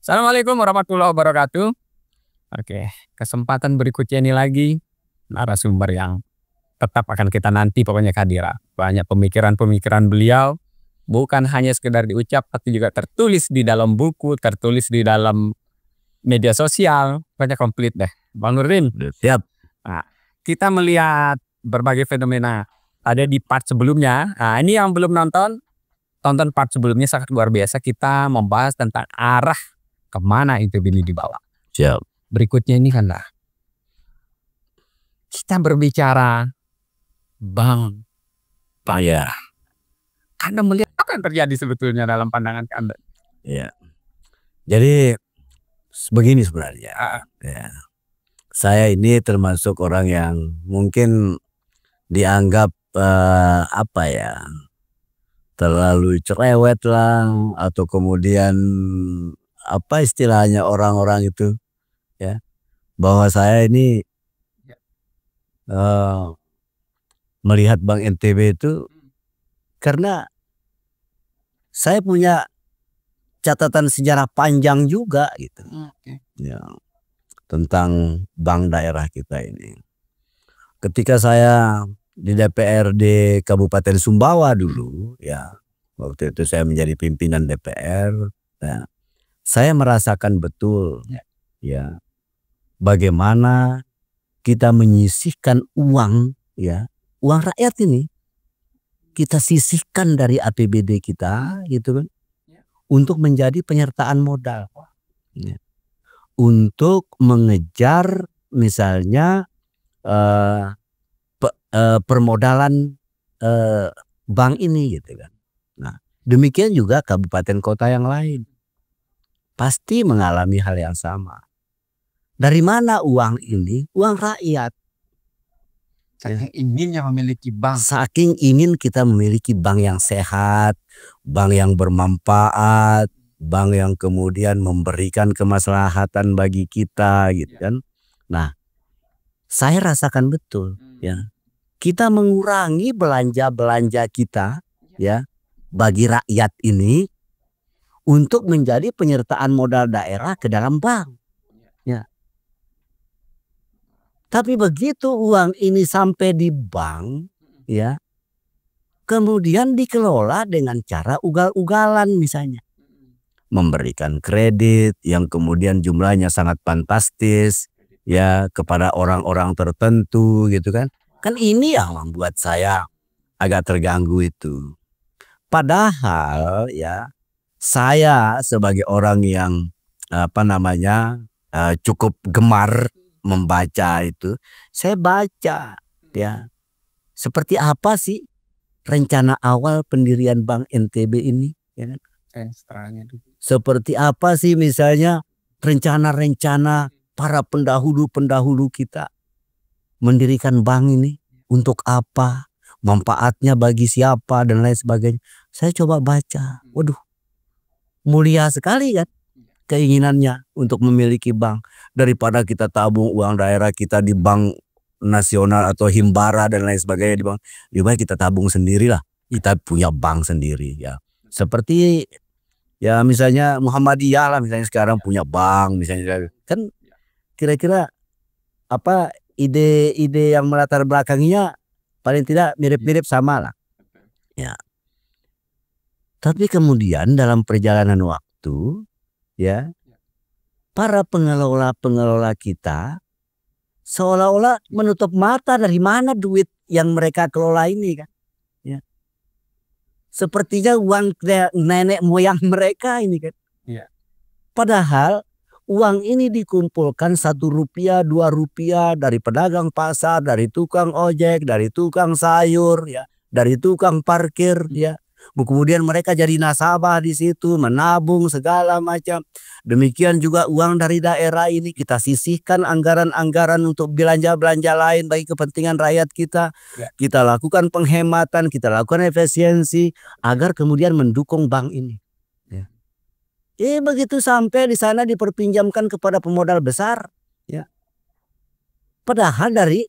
Assalamualaikum warahmatullahi wabarakatuh. Oke, kesempatan berikutnya ini lagi narasumber yang tetap akan kita nanti pokoknya kehadiran. Banyak pemikiran-pemikiran beliau bukan hanya sekedar diucap tapi juga tertulis di dalam buku, tertulis di dalam media sosial, banyak komplit deh. Bang Nurdin. Siap. Nah, kita melihat berbagai fenomena ada di part sebelumnya. Nah, ini yang belum nonton, tonton part sebelumnya sangat luar biasa. Kita membahas tentang arah kemana itu ini dibawa. Siap. Berikutnya ini kan lah kita berbicara Bang Ya. Anda melihat apa yang terjadi sebetulnya dalam pandangan Anda? Ya. Jadi begini sebenarnya. Ya. Saya ini termasuk orang yang mungkin dianggap terlalu cerewet lah, atau kemudian apa istilahnya orang-orang itu ya, bahwa saya ini melihat Bank NTB itu karena saya punya catatan sejarah panjang juga gitu. Ya, tentang bank daerah kita ini. Ketika saya di DPRD Kabupaten Sumbawa dulu, ya, waktu itu saya menjadi pimpinan DPR. Ya, saya merasakan betul, ya, bagaimana kita menyisihkan uang, ya, uang rakyat ini kita sisihkan dari APBD kita, gitu kan, untuk menjadi penyertaan modal, ya, untuk mengejar misalnya permodalan bank ini, gitu kan. Nah, demikian juga kabupaten kota yang lain pasti mengalami hal yang sama. Dari mana uang ini? Uang rakyat. Saking inginnya memiliki bank. Saking ingin kita memiliki bank yang sehat, bank yang bermanfaat, bank yang kemudian memberikan kemaslahatan bagi kita, gitu kan. Nah, saya rasakan betul, ya. Kita mengurangi belanja kita, ya, bagi rakyat ini untuk menjadi penyertaan modal daerah ke dalam bank, ya. Tapi begitu uang ini sampai di bank, ya, kemudian dikelola dengan cara ugal-ugalan misalnya. Memberikan kredit yang kemudian jumlahnya sangat fantastis, ya, kepada orang-orang tertentu, gitu kan. Kan ini yang membuat saya agak terganggu itu. Padahal, ya, saya sebagai orang yang cukup gemar membaca itu, saya baca, ya, seperti apa sih rencana awal pendirian Bank NTB ini, ya kan? Seperti apa sih misalnya rencana-rencana para pendahulu-pendahulu kita mendirikan bank ini, untuk apa, manfaatnya bagi siapa dan lain sebagainya. Saya coba baca, waduh, mulia sekali kan keinginannya untuk memiliki bank. Daripada kita tabung uang daerah kita di bank nasional atau himbara dan lain sebagainya di bank, lebih baik kita tabung sendirilah, kita punya bank sendiri, ya. Seperti, ya, misalnya Muhammadiyah lah, misalnya sekarang punya bank misalnya, kan kira-kira apa ide-ide yang melatar belakanginya paling tidak mirip-mirip sama lah, ya. Tapi kemudian dalam perjalanan waktu, ya, para pengelola kita seolah-olah menutup mata dari mana duit yang mereka kelola ini, kan, ya. Sepertinya uang nenek moyang mereka ini, kan, ya. Padahal uang ini dikumpulkan 1 rupiah, 2 rupiah dari pedagang pasar, dari tukang ojek, dari tukang sayur, ya, dari tukang parkir, ya. Kemudian mereka jadi nasabah di situ, menabung segala macam. Demikian juga uang dari daerah ini kita sisihkan anggaran-anggaran untuk belanja-belanja lain bagi kepentingan rakyat kita. Ya. Kita lakukan penghematan, kita lakukan efisiensi agar kemudian mendukung bank ini. Begitu sampai di sana diperpinjamkan kepada pemodal besar, ya. Padahal dari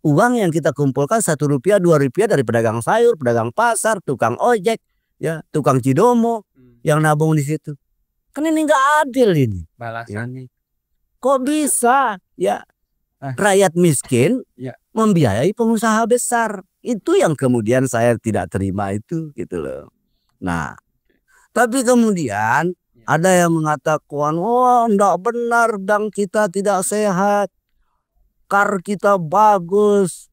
uang yang kita kumpulkan 1 rupiah, 2 rupiah dari pedagang sayur, pedagang pasar, tukang ojek, ya, tukang cidomo yang nabung di situ. Kan ini nggak adil ini. Balasan. Kok bisa ya rakyat miskin membiayai pengusaha besar? Itu yang kemudian saya tidak terima itu gitu loh. Nah, tapi kemudian ada yang mengatakan, oh enggak benar, bank kita tidak sehat, kar kita bagus,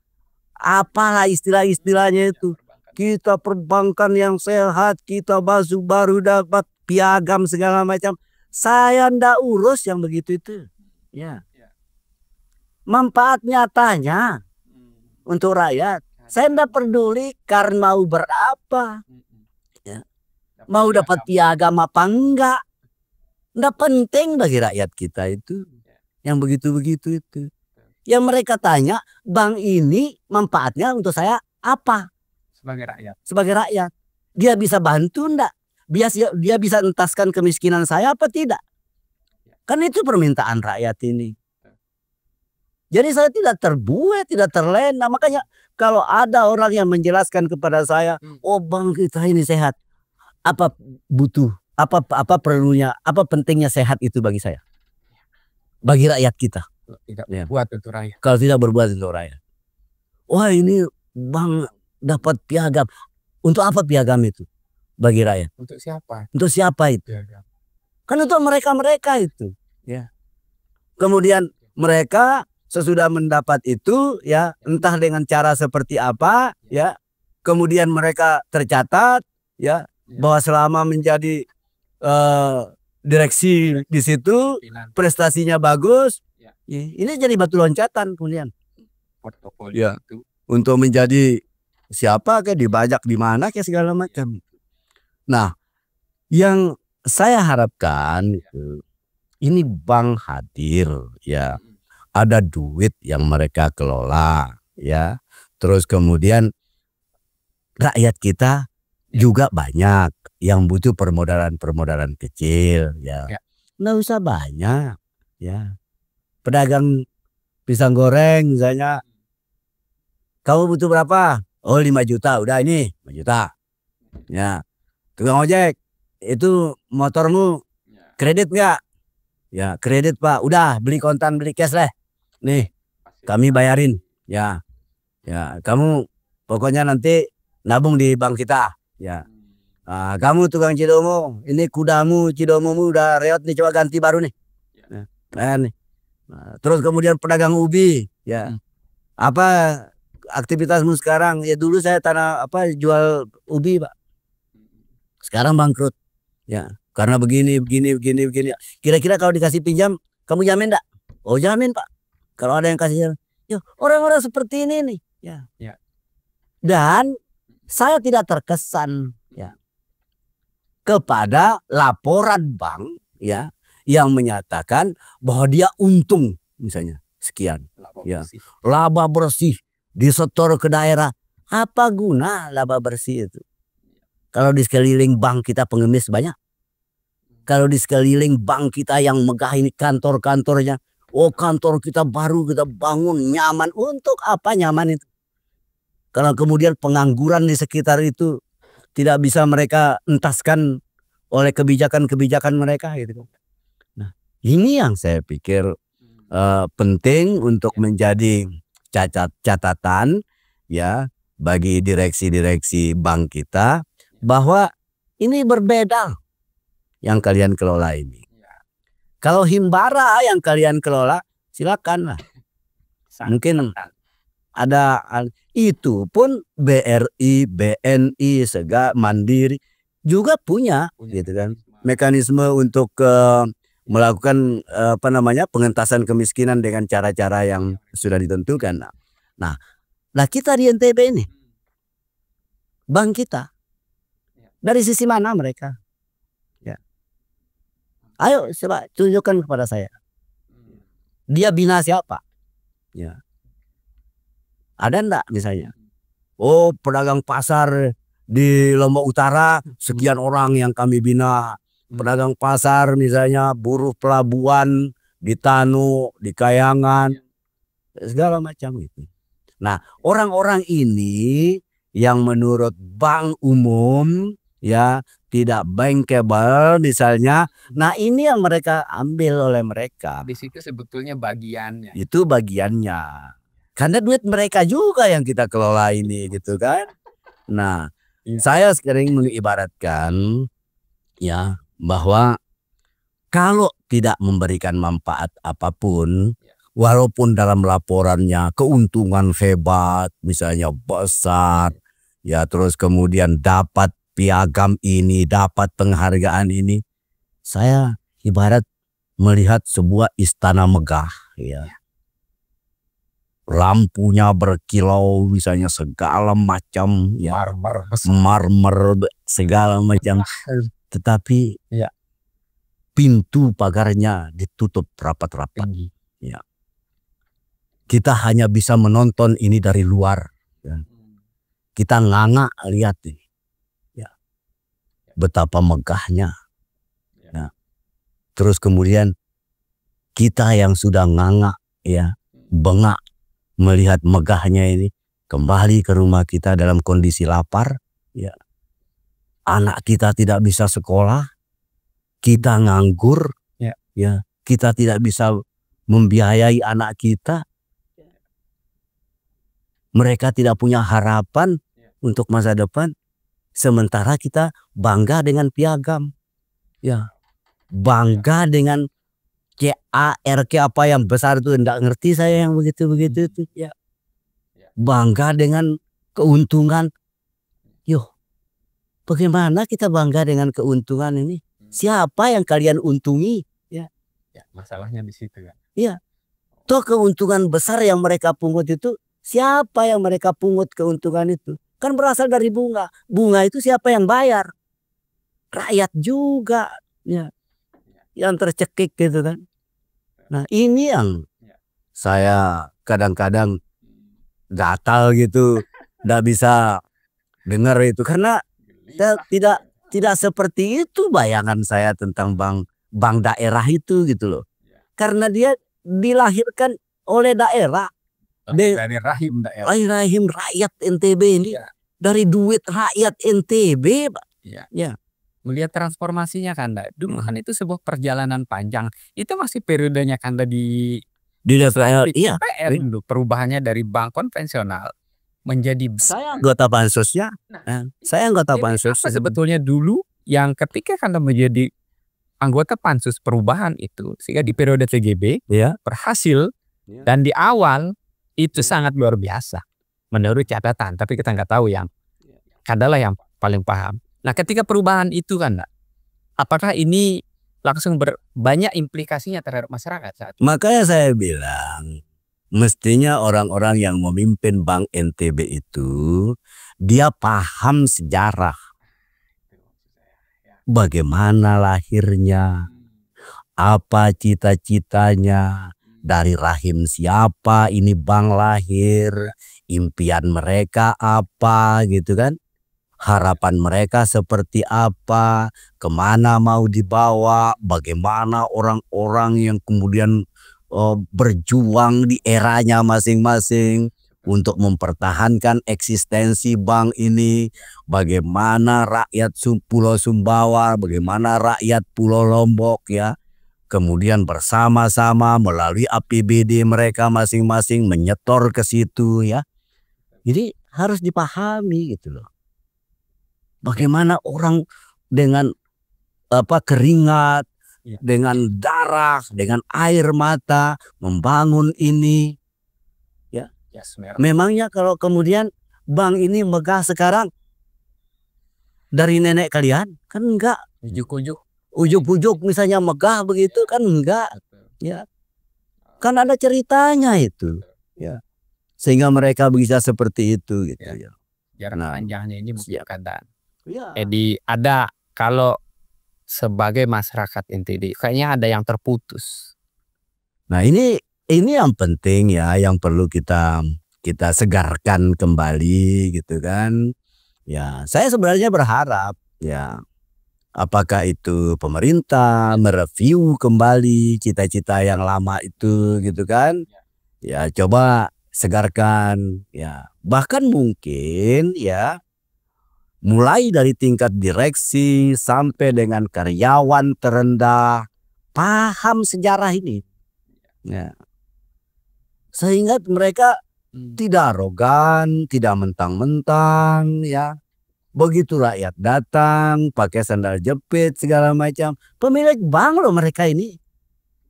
apalah istilah-istilahnya itu. Kita perbankan yang sehat, kita baru dapat piagam segala macam. Saya ndak urus yang begitu itu. Ya. Manfaat nyatanya untuk rakyat. Saya ndak peduli karena mau berapa. Ya. Mau dapat piagam apa enggak. Ndak penting bagi rakyat kita itu. Yang begitu-begitu itu. Yang mereka tanya, bank ini manfaatnya untuk saya apa? Sebagai rakyat. Sebagai rakyat. Dia bisa bantu enggak? Dia bisa entaskan kemiskinan saya apa tidak? Kan itu permintaan rakyat ini. Jadi saya tidak terbuai, tidak terlena. Makanya kalau ada orang yang menjelaskan kepada saya, oh bank kita ini sehat. Apa butuh? Apa perlunya? Apa pentingnya sehat itu bagi saya? Bagi rakyat kita. Tidak berbuat untuk rakyat. Kalau tidak berbuat untuk rakyat. Wah ini bank dapat piagam. Untuk apa piagam itu? Bagi rakyat. Untuk siapa? Untuk siapa itu? Piagam. Kan untuk mereka-mereka itu. Ya. Kemudian mereka sesudah mendapat itu ya entah dengan cara seperti apa ya. Kemudian mereka tercatat ya bahwa selama menjadi direksi di situ prestasinya bagus. Ini jadi batu loncatan kemudian. Ya. Untuk menjadi siapa kayak dibajak di mana kayak segala macam. Nah, yang saya harapkan ini bank hadir ya. Ada duit yang mereka kelola ya. Terus kemudian rakyat kita juga banyak yang butuh permodalan kecil ya. Nggak usah banyak ya. Pedagang pisang goreng misalnya, kamu butuh berapa? Oh 5 juta, udah ini 5 juta. Ya, tukang ojek, itu motormu kredit nggak? Ya kredit pak, udah beli kontan beli cash lah. Nih, kami bayarin. Ya, ya kamu pokoknya nanti nabung di bank kita. Ya, nah, kamu tukang cidomo, ini kudamu cidomomu udah reot nih, coba ganti baru nih. Nah, nih. Nah, terus kemudian pedagang ubi, ya apa aktivitasmu sekarang? Ya dulu saya jual ubi pak, sekarang bangkrut, ya karena begini. Kira-kira kalau dikasih pinjam, kamu jamin enggak? Oh jamin pak. Kalau ada yang kasih, ya orang-orang seperti ini nih, ya. Dan saya tidak terkesan, ya, kepada laporan bank, ya. Yang menyatakan bahwa dia untung misalnya sekian, laba bersih disetor ke daerah. Apa guna laba bersih itu kalau di sekeliling bank kita pengemis banyak, kalau di sekeliling bank kita yang megah ini kantor-kantornya, oh kantor kita baru kita bangun nyaman. Untuk apa nyaman itu kalau kemudian pengangguran di sekitar itu tidak bisa mereka entaskan oleh kebijakan-kebijakan mereka gitu. Ini yang saya pikir penting untuk menjadi catatan ya bagi direksi-direksi bank kita, bahwa ini berbeda yang kalian kelola ini. Kalau Himbara yang kalian kelola silakan lah. Mungkin ada itu pun BRI, BNI, Mandiri juga punya gitu kan mekanisme untuk melakukan pengentasan kemiskinan dengan cara-cara yang sudah ditentukan. Nah, kita di NTB ini, bank kita, dari sisi mana mereka? Ya. Ayo coba tunjukkan kepada saya. Dia bina siapa? Ya. Ada enggak misalnya? Oh pedagang pasar di Lombok Utara sekian orang yang kami bina. Pedagang pasar misalnya, buruh pelabuhan di Tanu, di Kayangan, segala macam itu. Nah orang-orang ini yang menurut bank umum ya tidak bankable misalnya. Nah ini yang mereka ambil oleh mereka. Di situ sebetulnya bagiannya. Itu bagiannya. Karena duit mereka juga yang kita kelola ini gitu kan. Nah saya sering mengibaratkan ya bahwa kalau tidak memberikan manfaat apapun, walaupun dalam laporannya keuntungan hebat, misalnya besar, ya terus kemudian dapat piagam ini, dapat penghargaan ini, saya ibarat melihat sebuah istana megah, ya. Lampunya berkilau, misalnya segala macam, ya, marmer segala macam, tetapi ya, pintu pagarnya ditutup rapat-rapat. Ya. Kita hanya bisa menonton ini dari luar. Ya. Kita nganga lihat ini. Ya. Betapa megahnya. Ya. Terus kemudian kita yang sudah nganga, ya, bengak melihat megahnya ini, kembali ke rumah kita dalam kondisi lapar. Ya. Anak kita tidak bisa sekolah. Kita nganggur, ya, kita tidak bisa membiayai anak kita. Mereka tidak punya harapan untuk masa depan. Sementara kita bangga dengan piagam, ya, bangga dengan KARK apa yang besar itu, tidak ngerti saya yang begitu-begitu itu, ya. Bangga dengan keuntungan. Yo, bagaimana kita bangga dengan keuntungan ini? Siapa yang kalian untungi? Ya, masalahnya di situ kan. Iya. Toh keuntungan besar yang mereka pungut itu, siapa yang mereka pungut keuntungan itu? Kan berasal dari bunga. Bunga itu siapa yang bayar? Rakyat juga, ya. Yang tercekik gitu kan. Nah ini yang saya kadang-kadang gatal gitu, nggak bisa dengar itu karena saya tidak seperti itu bayangan saya tentang bank daerah itu gitu loh. Karena dia dilahirkan oleh daerah. Dari rahim daerah. Rahim rakyat NTB ini. Ya. Dari duit rakyat NTB, Pak. Ya. Ya. Melihat transformasinya Kanda. Dulu kan itu sebuah perjalanan panjang. Itu masih periodenya Kanda di DPR. Iya. Perubahannya dari bank konvensional menjadi, saya anggota pansosnya. Saya anggota pansus. Apa sebetulnya dulu yang ketika Kanda menjadi anggota pansus perubahan itu, sehingga di periode TGB ya, berhasil, dan di awal itu sangat luar biasa menurut catatan, tapi kita nggak tahu yang Kanda lah yang paling paham. Nah ketika perubahan itu Kanda, apakah ini langsung banyak implikasinya terhadap masyarakat saat itu? Makanya saya bilang mestinya orang-orang yang memimpin Bank NTB itu dia paham sejarah. Bagaimana lahirnya, apa cita-citanya, dari rahim siapa ini bank lahir, impian mereka apa gitu kan. Harapan mereka seperti apa, kemana mau dibawa, bagaimana orang-orang yang kemudian berjuang di eranya masing-masing untuk mempertahankan eksistensi bank ini, bagaimana rakyat Pulau Sumbawa, bagaimana rakyat Pulau Lombok ya, kemudian bersama-sama melalui APBD mereka masing-masing menyetor ke situ ya. Jadi harus dipahami gitu loh. Bagaimana orang dengan keringat, dengan darah, dengan air mata membangun ini, ya. Memangnya kalau kemudian bank ini megah sekarang dari nenek kalian kan enggak, ujuk-ujuk misalnya megah begitu kan enggak, ya. Kan ada ceritanya itu, ya. Sehingga mereka bisa seperti itu gitu ya. Jarak panjangnya ini mungkin Kanda. Jadi ada kalau sebagai masyarakat NTB kayaknya ada yang terputus. Nah ini yang penting ya, yang perlu kita segarkan kembali gitu kan. Ya saya sebenarnya berharap ya, apakah itu pemerintah mereview kembali cita-cita yang lama itu gitu kan. Ya coba segarkan ya, bahkan mungkin ya mulai dari tingkat direksi sampai dengan karyawan terendah paham sejarah ini. Ya. Sehingga mereka tidak arogan, tidak mentang-mentang, ya. Begitu rakyat datang pakai sandal jepit segala macam, pemilik bank loh mereka ini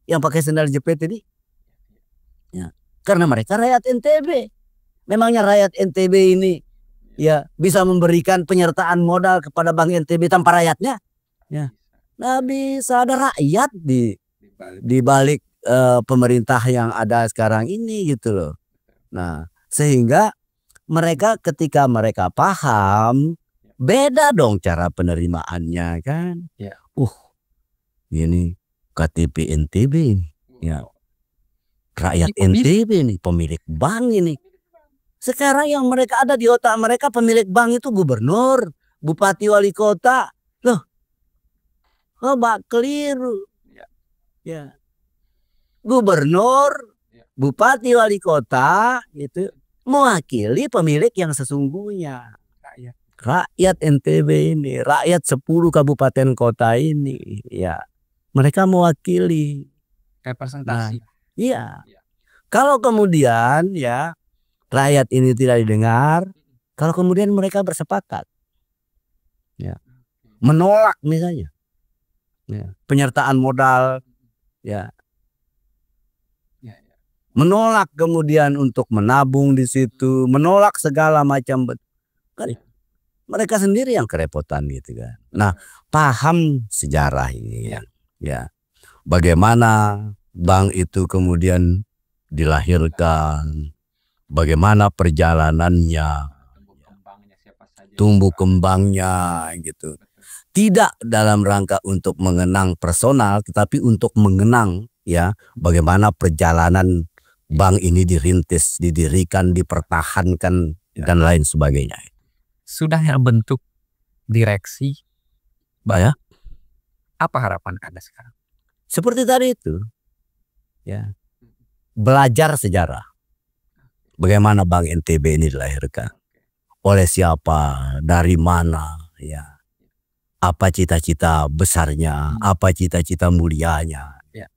yang pakai sandal jepit ini. Ya. Karena mereka rakyat NTB. Memangnya rakyat NTB ini ya bisa memberikan penyertaan modal kepada Bank NTB tanpa rakyatnya? Ya. Nah, bisa ada rakyat di balik pemerintah yang ada sekarang ini gitu loh. Nah, sehingga mereka ketika mereka paham, beda dong cara penerimaannya kan. Ya. Ini KTP NTB ini. Ya. Rakyat NTB ini, pemilik bank ini. Sekarang yang mereka ada di otak mereka pemilik bank itu gubernur, bupati, wali kota. Loh, bak keliru. Ya. Gubernur, bupati, wali kota itu mewakili pemilik yang sesungguhnya. Rakyat NTB ini, rakyat 10 kabupaten kota ini, ya. Mereka mewakili. Representasi. Nah, iya. Kalau kemudian ya rakyat ini tidak didengar, kalau kemudian mereka bersepakat, ya, menolak misalnya, ya, penyertaan modal, ya, menolak kemudian untuk menabung di situ, menolak segala macam, kan mereka sendiri yang kerepotan gitu kan. Nah, paham sejarah ini, ya, bagaimana bank itu kemudian dilahirkan, bagaimana perjalanannya, tumbuh kembangnya gitu. Tidak dalam rangka untuk mengenang personal, tetapi untuk mengenang ya bagaimana perjalanan bank ini dirintis, didirikan, dipertahankan dan lain sebagainya. Sudah yang bentuk direksi, ya. Apa harapan Anda sekarang? Seperti tadi itu, ya, belajar sejarah. Bagaimana Bank NTB ini dilahirkan, oleh siapa, dari mana, ya, apa cita-cita besarnya, apa cita-cita mulianya. Ya.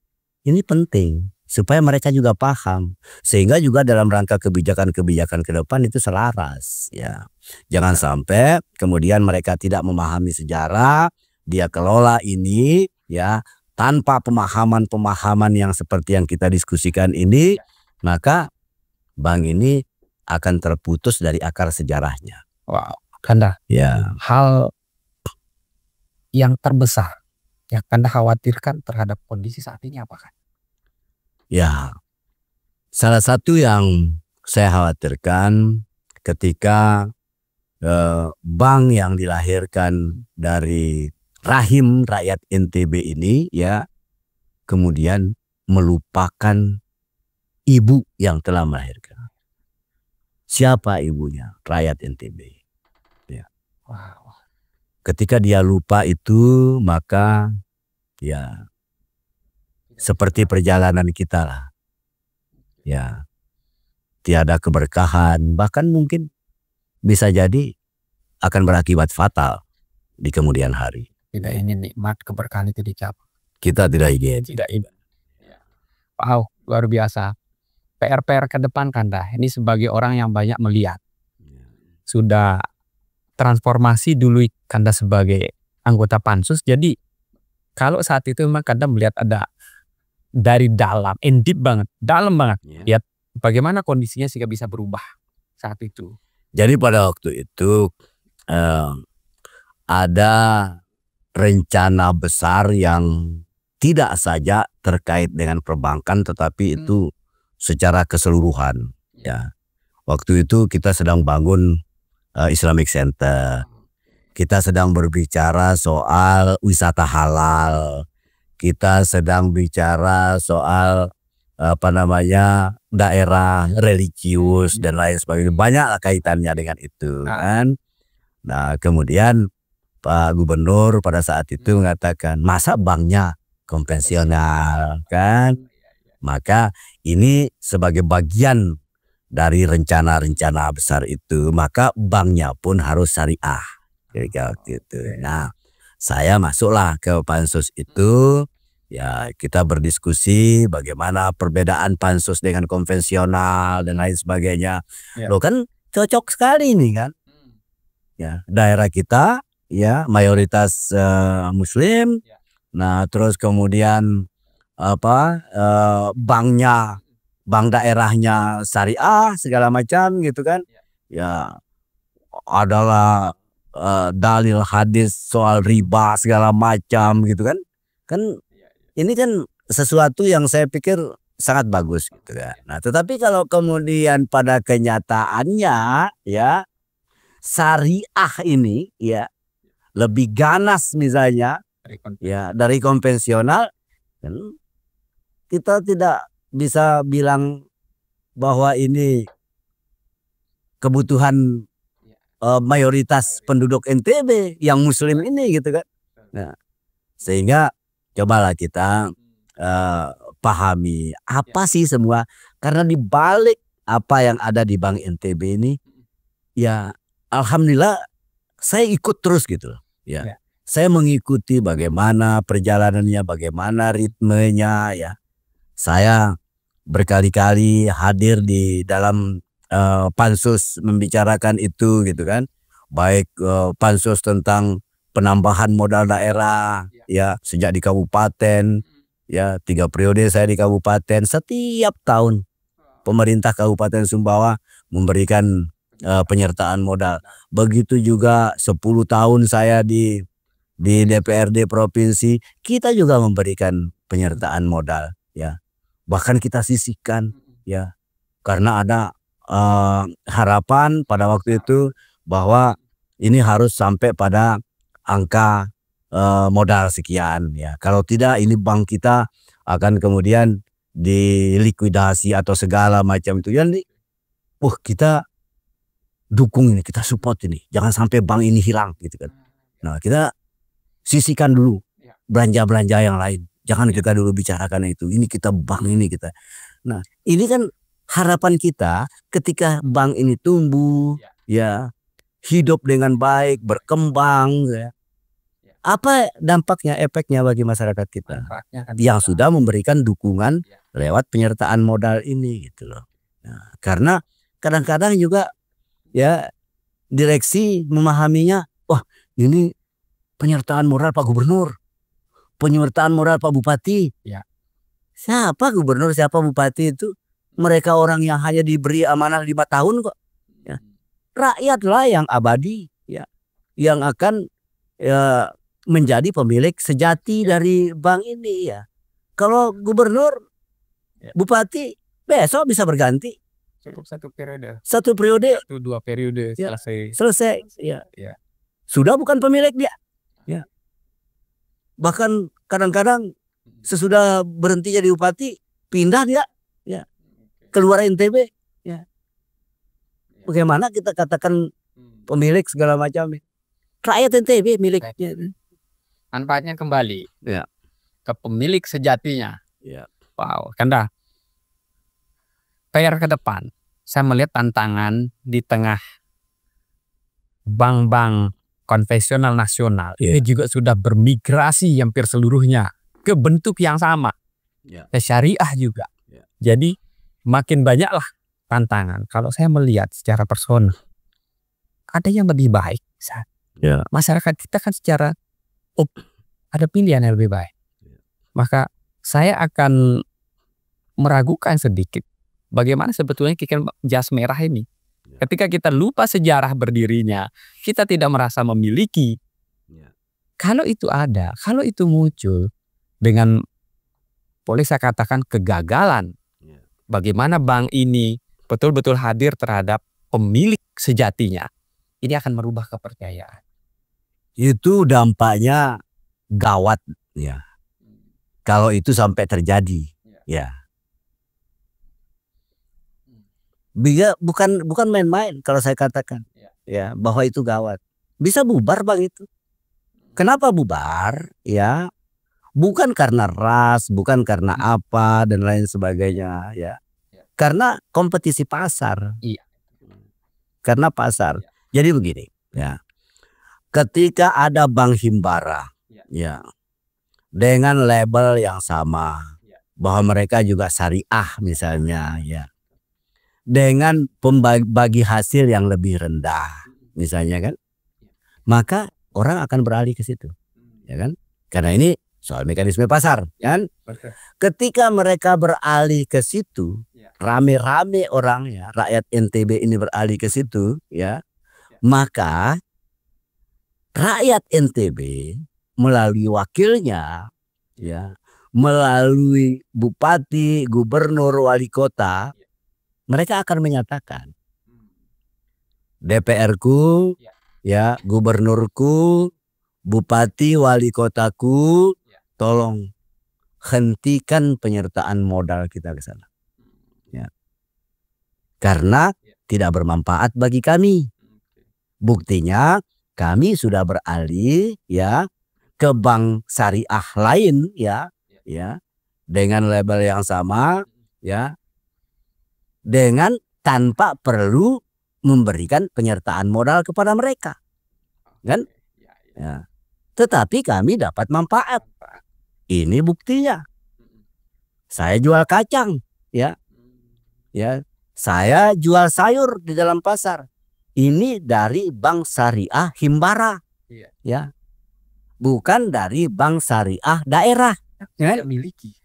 Ini penting supaya mereka juga paham, sehingga juga dalam rangka kebijakan-kebijakan ke depan itu selaras. Ya, jangan sampai kemudian mereka tidak memahami sejarah, dia kelola ini, ya, tanpa pemahaman-pemahaman yang seperti yang kita diskusikan ini, maka bank ini akan terputus dari akar sejarahnya. Wow, Kanda. Ya. Hal yang terbesar yang Kanda khawatirkan terhadap kondisi saat ini apa kan? Ya, salah satu yang saya khawatirkan ketika bank yang dilahirkan dari rahim rakyat NTB ini, ya, kemudian melupakan ibu yang telah melahirkan. Siapa ibunya? Rakyat NTB. Ya. Wow. Ketika dia lupa itu, maka ya seperti perjalanan kita lah. Ya. Tiada keberkahan, bahkan mungkin bisa jadi akan berakibat fatal di kemudian hari. Tidak ingin nikmat keberkahan itu dicapai. Kita tidak ingin. Tidak ingin. Wow, luar biasa. PR-PR ke depan Kanda, ini sebagai orang yang banyak melihat. Sudah transformasi dulu Kanda sebagai anggota pansus. Jadi kalau saat itu memang Kanda melihat ada dari dalam, deep banget, dalam banget. Lihat bagaimana kondisinya sehingga bisa berubah saat itu. Jadi pada waktu itu ada rencana besar yang tidak saja terkait dengan perbankan, tetapi itu secara keseluruhan. Ya, waktu itu kita sedang bangun Islamic Center, kita sedang berbicara soal wisata halal, kita sedang bicara soal daerah religius dan lain sebagainya. Banyak kaitannya dengan itu kan. Nah, kemudian Pak Gubernur pada saat itu mengatakan, masa banknya konvensional kan? Maka ini sebagai bagian dari rencana-rencana besar itu, maka banknya pun harus syariah. ketika waktu itu. Nah, saya masuklah ke pansus itu. Ya, kita berdiskusi bagaimana perbedaan pansus dengan konvensional dan lain sebagainya. Loh kan cocok sekali nih kan. Ya, daerah kita ya mayoritas Muslim. Nah, terus kemudian banknya, bank daerahnya syariah segala macam gitu kan. Ya, adalah dalil hadis soal riba segala macam gitu kan. Kan ini kan sesuatu yang saya pikir sangat bagus gitu kan. Nah, tetapi kalau kemudian pada kenyataannya ya syariah ini ya lebih ganas misalnya ya dari konvensional, kan kita tidak bisa bilang bahwa ini kebutuhan mayoritas penduduk NTB yang Muslim ini gitu kan. Nah, sehingga cobalah kita pahami apa sih semua, karena di balik apa yang ada di Bank NTB ini ya alhamdulillah saya ikut terus gitu loh. Ya. Saya mengikuti bagaimana perjalanannya, bagaimana ritmenya ya. Saya berkali-kali hadir di dalam pansus membicarakan itu gitu kan. Baik pansus tentang penambahan modal daerah ya sejak di kabupaten ya 3 periode saya di kabupaten, setiap tahun pemerintah Kabupaten Sumbawa memberikan penyertaan modal. Begitu juga 10 tahun saya di DPRD provinsi, kita juga memberikan penyertaan modal ya. Bahkan kita sisihkan ya karena ada harapan pada waktu itu bahwa ini harus sampai pada angka modal sekian ya. Kalau tidak ini bank kita akan kemudian dilikuidasi atau segala macam itu. Jadi kita dukung ini, kita support ini. Jangan sampai bank ini hilang gitu kan. Nah, kita sisihkan dulu belanja-belanja yang lain. Jangan kita dulu bicarakan itu. Ini kita bank ini kita. Nah, ini kan harapan kita ketika bank ini tumbuh ya, hidup dengan baik, berkembang ya. Apa dampaknya, efeknya bagi masyarakat kita yang sudah memberikan dukungan lewat penyertaan modal ini gitu loh. Nah, karena kadang-kadang juga ya direksi memahaminya, wah ini penyertaan modal Pak Gubernur, penyertaan modal Pak Bupati. Ya. Siapa gubernur, siapa bupati itu? Mereka orang yang hanya diberi amanah 5 tahun kok. Ya. Rakyatlah yang abadi ya, yang akan ya menjadi pemilik sejati dari bank ini ya. Kalau gubernur, bupati besok bisa berganti. Satu periode. 1 periode. 2 periode ya, selesai. Selesai. Ya. Sudah bukan pemilik dia. Ya. Bahkan kadang-kadang sesudah berhenti jadi bupati pindah dia. Ya. Keluar NTB. Ya. Bagaimana kita katakan pemilik segala macam? Rakyat NTB miliknya. Manfaatnya kembali ke pemilik sejatinya. Wow, Kanda. PR ke depan, saya melihat tantangan di tengah bank-bank konvensional nasional ini juga sudah bermigrasi hampir seluruhnya ke bentuk yang sama, ke syariah juga. Jadi makin banyaklah tantangan. Kalau saya melihat secara personal, ada yang lebih baik. Masyarakat kita kan secara ada pilihan yang lebih baik. Maka saya akan meragukan sedikit bagaimana sebetulnya kikian jas merah ini. Ketika kita lupa sejarah berdirinya, kita tidak merasa memiliki. Kalau itu ada, kalau itu muncul dengan boleh saya katakan kegagalan, bagaimana bank ini betul-betul hadir terhadap pemilik sejatinya, ini akan merubah kepercayaan. Itu dampaknya gawat ya. Kalau itu sampai terjadi ya. Bukan main-main kalau saya katakan ya bahwa itu gawat. Bisa bubar bang itu. Kenapa bubar? Ya, bukan karena ras, bukan karena apa dan lain sebagainya ya. Karena kompetisi pasar. Karena pasar. Jadi begini ya. ketika ada bank himbara ya dengan label yang sama bahwa mereka juga syariah misalnya ya, dengan pembagi hasil yang lebih rendah misalnya kan, maka orang akan beralih ke situ ya kan, karena ini soal mekanisme pasar kan. Ketika mereka beralih ke situ, rame-rame orang ya, rakyat NTB ini beralih ke situ ya, maka rakyat NTB melalui wakilnya ya, melalui bupati, gubernur, wali kota, mereka akan menyatakan DPR-ku ya, gubernurku, bupati, wali kotaku, tolong hentikan penyertaan modal kita ke sana ya, karena tidak bermanfaat bagi kami. Buktinya kami sudah beralih ya ke bank syariah lain ya, dengan label yang sama ya, dengan tanpa perlu memberikan penyertaan modal kepada mereka kan ya. Tetapi kami dapat manfaat. Ini buktinya. Saya jual kacang ya, saya jual sayur di dalam pasar. Ini dari bank syariah himbara ya, bukan dari bank syariah daerah ya,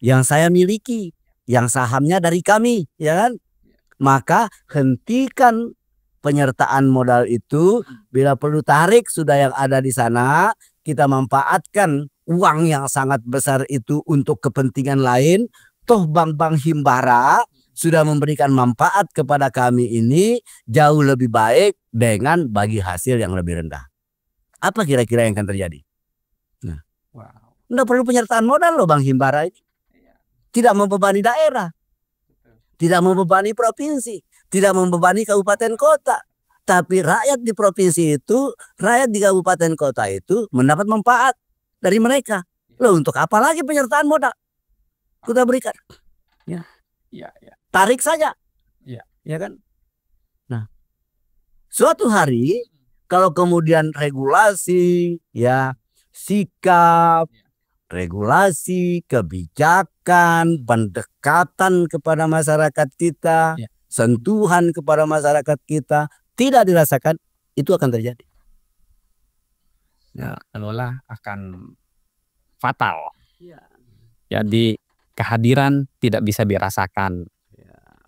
yang saya miliki, yang sahamnya dari kami ya kan. Maka hentikan penyertaan modal itu. Bila perlu tarik sudah yang ada di sana, kita manfaatkan uang yang sangat besar itu untuk kepentingan lain. Toh bank-bank himbara sudah memberikan manfaat kepada kami ini jauh lebih baik dengan bagi hasil yang lebih rendah. Apa kira-kira yang akan terjadi? Nah, nggak perlu penyertaan modal loh bank himbara ini. Tidak membebani daerah, tidak membebani provinsi, tidak membebani kabupaten kota. Tapi rakyat di provinsi itu, rakyat di kabupaten kota itu mendapat manfaat dari mereka. Loh, untuk apa lagi penyertaan modal? Kita berikan. Ya. Tarik saja. Ya kan? Nah, suatu hari kalau kemudian regulasi, ya, sikap, regulasi, kebijakan, pendekatan kepada masyarakat kita, sentuhan kepada masyarakat kita tidak dirasakan, itu akan terjadi. Ya, alola akan fatal. Jadi kehadiran tidak bisa dirasakan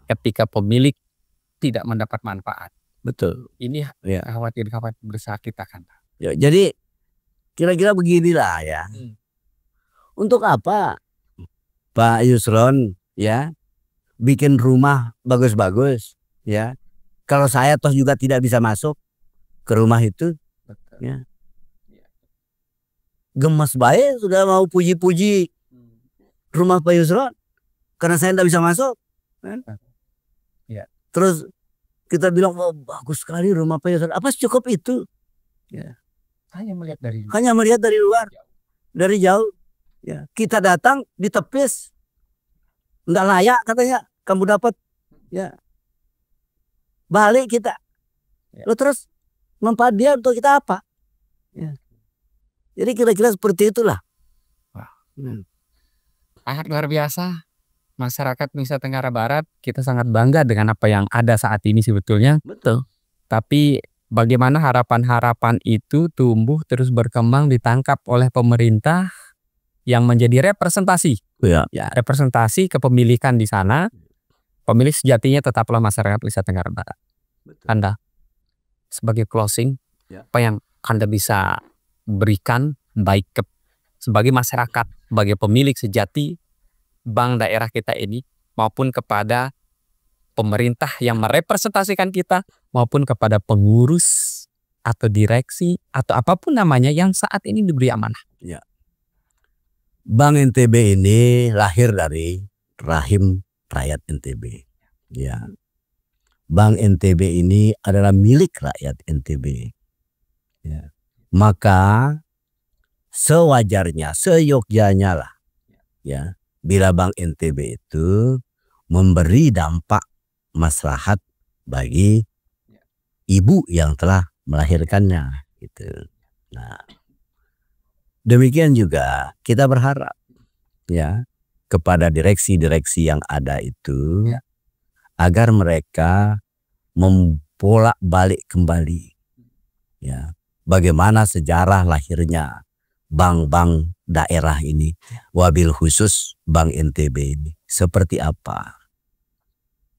ketika pemilik tidak mendapat manfaat. Betul. Ini khawatir besar kita kan. Ya, jadi kira-kira beginilah ya. Untuk apa Pak Yusron ya bikin rumah bagus-bagus ya, kalau saya toh juga tidak bisa masuk ke rumah itu. Ya. Gemes baik sudah mau puji-puji rumah Pak Yusron karena saya tidak bisa masuk kan? Terus kita bilang, oh, bagus sekali rumah Pak Yusron. Apa cukup itu? Ya. Hanya melihat dari luar, dari jauh. Ya, kita datang ditepis, nggak layak katanya kamu dapat, ya, balik kita. Lo terus manfaat dia untuk kita apa? Ya. Jadi kira-kira seperti itulah. Sangat luar biasa. Masyarakat Nusa Tenggara Barat kita sangat bangga dengan apa yang ada saat ini sebetulnya. Betul. Tapi bagaimana harapan-harapan itu tumbuh terus berkembang, ditangkap oleh pemerintah yang menjadi representasi, ya, representasi kepemilikan di sana. Pemilik sejatinya tetaplah masyarakat Nusa Tenggara Barat. Anda sebagai closing, apa yang Anda bisa berikan baik sebagai masyarakat, sebagai pemilik sejati bank daerah kita ini, maupun kepada pemerintah yang merepresentasikan kita, maupun kepada pengurus atau direksi atau apapun namanya yang saat ini diberi amanah. Ya. Bank NTB ini lahir dari rahim rakyat NTB. Ya. Bank NTB ini adalah milik rakyat NTB. Ya. Maka sewajarnya, seyogyanya lah, ya, bila Bank NTB itu memberi dampak maslahat bagi ibu yang telah melahirkannya, gitu. Nah, demikian juga kita berharap ya kepada direksi-direksi yang ada itu agar mereka membolak-balik kembali ya bagaimana sejarah lahirnya bank-bank daerah ini, wabil khusus Bank NTB ini seperti apa,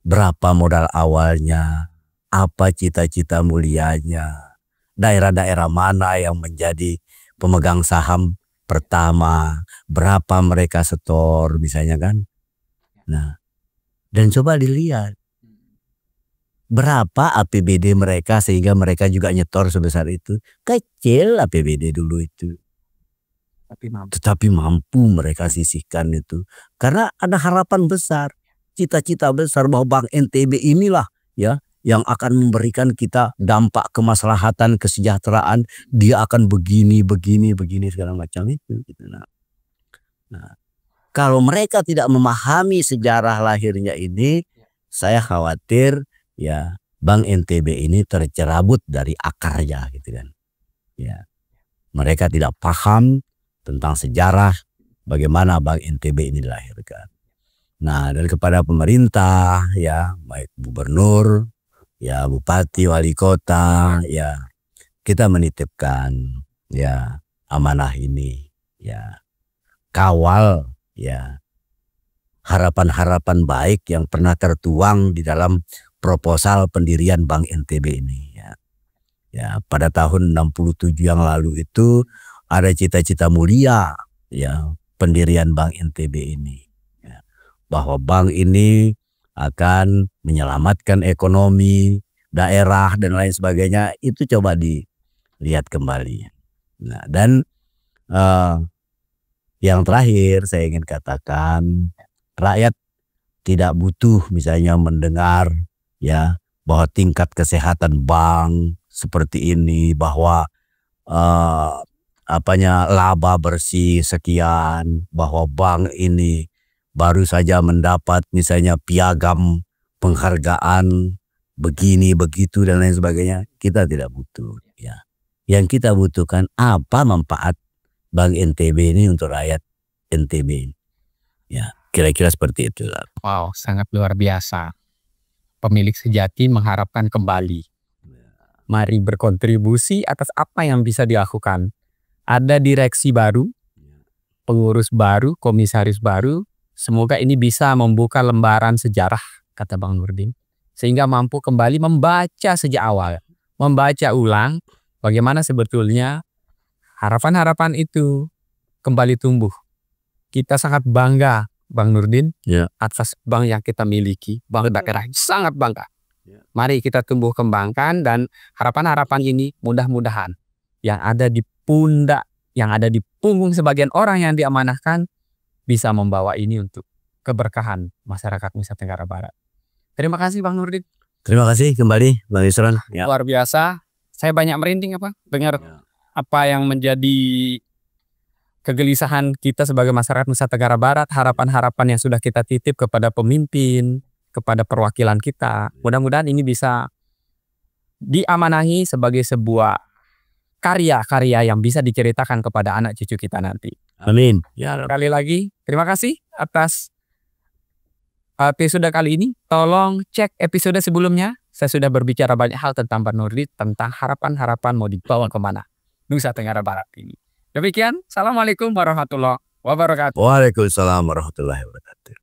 berapa modal awalnya, apa cita-cita mulianya, daerah-daerah mana yang menjadi pemegang saham pertama, berapa mereka setor misalnya kan. Nah, dan coba dilihat berapa APBD mereka sehingga mereka juga nyetor sebesar itu. Kecil APBD dulu itu. Tetapi mampu mereka sisihkan itu. Karena ada harapan besar, cita-cita besar bahwa Bank NTB inilah ya yang akan memberikan kita dampak kemaslahatan, kesejahteraan. Dia akan begini segala macam itu. Nah, kalau mereka tidak memahami sejarah lahirnya ini, saya khawatir ya Bank NTB ini tercerabut dari akarnya gitu kan. Ya. Mereka tidak paham tentang sejarah bagaimana Bank NTB ini dilahirkan. Nah, dan kepada pemerintah ya, baik gubernur, ya bupati, wali kota, ya kita menitipkan ya amanah ini, ya kawal ya harapan-harapan baik yang pernah tertuang di dalam proposal pendirian Bank NTB ini ya. Ya, pada tahun 67 yang lalu itu ada cita-cita mulia ya pendirian Bank NTB ini ya, bahwa bank ini akan menyelamatkan ekonomi daerah dan lain sebagainya. Itu coba dilihat kembali. Nah, dan yang terakhir saya ingin katakan, rakyat tidak butuh misalnya mendengar ya bahwa tingkat kesehatan bank seperti ini, bahwa laba bersih sekian, bahwa bank ini baru saja mendapat misalnya piagam penghargaan begini begitu dan lain sebagainya. Kita tidak butuh ya. Yang kita butuhkan apa manfaat Bank NTB ini untuk rakyat NTB. Ya, kira-kira seperti itulah. Wow, sangat luar biasa. Pemilik sejati mengharapkan kembali. Mari berkontribusi atas apa yang bisa dilakukan. Ada direksi baru, pengurus baru, komisaris baru. Semoga ini bisa membuka lembaran sejarah, kata Bang Nurdin. Sehingga mampu kembali membaca sejak awal. Membaca ulang bagaimana sebetulnya harapan-harapan itu kembali tumbuh. Kita sangat bangga, Bang Nurdin, atas bank yang kita miliki. Bank daerah sangat bangga. Mari kita tumbuh kembangkan dan harapan-harapan ini mudah-mudahan yang ada di pundak, yang ada di punggung sebagian orang yang diamanahkan bisa membawa ini untuk keberkahan masyarakat Nusa Tenggara Barat. Terima kasih Bang Nurdin. Terima kasih kembali Bang Yusron. Ya. Luar biasa. Saya banyak merinding dengar apa yang menjadi kegelisahan kita sebagai masyarakat Nusa Tenggara Barat, harapan-harapan yang sudah kita titip kepada pemimpin, kepada perwakilan kita. Mudah-mudahan ini bisa diamanahi sebagai sebuah karya-karya yang bisa diceritakan kepada anak cucu kita nanti. Amin. Ya, sekali lagi terima kasih atas episode kali ini. Tolong cek episode sebelumnya. Saya sudah berbicara banyak hal tentang Bang Nurdin, tentang harapan-harapan mau dibawa kemana Nusa Tenggara Barat ini. Demikian, Assalamualaikum warahmatullahi wabarakatuh. Waalaikumsalam warahmatullahi wabarakatuh.